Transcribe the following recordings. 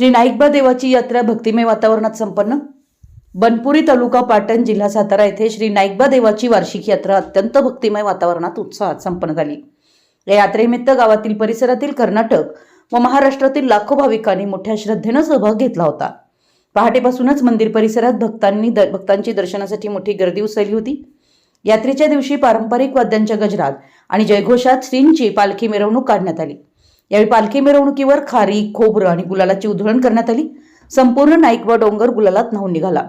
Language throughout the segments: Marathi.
श्री नाईकबा देवाची यात्रा भक्तिमय वातावरणात संपन्न। बनपुरी तालुका पाटण जिल्हा सातारा येथे श्री नाईकबा देवाची वार्षिक यात्रा अत्यंत भक्तिमय वातावरणात उत्साहात संपन्न झाली। या यात्रेनिमित्त गावातील परिसरातील कर्नाटक व महाराष्ट्रातील लाखो भाविकांनी मोठ्या श्रद्धेने सहभाग घेतला होता। पहाटेपासूनच मंदिर परिसरात भक्तांची दर्शनासाठी मोठी गर्दी उसळली होती। यात्रेच्या दिवशी पारंपरिक वाद्यांच्या गजरात आणि जयघोषात श्रींची पालखी मिरवणूक काढण्यात आली। यावेळी पालखी मिरवणुकीवर खारी, खोबरं आणि गुलालाची उधळण करण्यात आली। संपूर्ण नाईकबा डोंगर गुलालात न्हाऊन निघाला।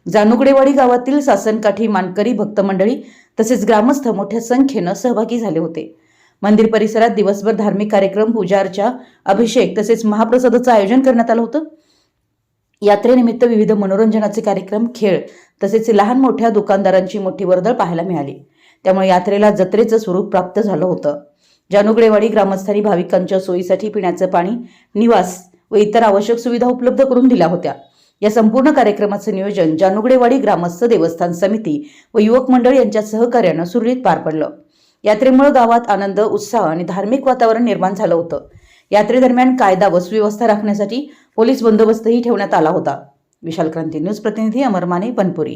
जानुगडेवाडी गावातील सासनकाठी मानकरी भक्त मंडळी तसेच ग्रामस्थ मोठ्या संख्येने सहभागी झाले होते। मंदिर परिसरात दिवसभर धार्मिक कार्यक्रम, पूजा अर्चा, अभिषेक तसेच महाप्रसादाचं आयोजन करण्यात आलं होतं। यात्रेनिमित्त विविध मनोरंजनाचे कार्यक्रम, खेळ तसेच लहान मोठ्या दुकानदारांची मोठी वर्दळ पाहायला मिळाली। त्यामुळे यात्रेला जत्रेचं स्वरूप प्राप्त झालं होतं। जानुगडेवाडी ग्रामस्थांनी भाविकांच्या सोयीसाठी पिण्याचं पाणी, निवास व इतर आवश्यक सुविधा उपलब्ध करून दिल्या होत्या। या संपूर्ण कार्यक्रमाचे नियोजन जानुगडेवाडी ग्रामस्थ देवस्थान समिती व युवक मंडळ यांच्या सहकार्याने सुरळीत पार पडलं। यात्रेमुळे गावात आनंद, उत्साह आणि धार्मिक वातावरण निर्माण झालं होतं। यात्रेदरम्यान कायदा व सुव्यवस्था राखण्यासाठी पोलीस बंदोबस्तही ठेवण्यात आला होता। विशाल क्रांती न्यूज प्रतिनिधी अमर माने, बनपुरी।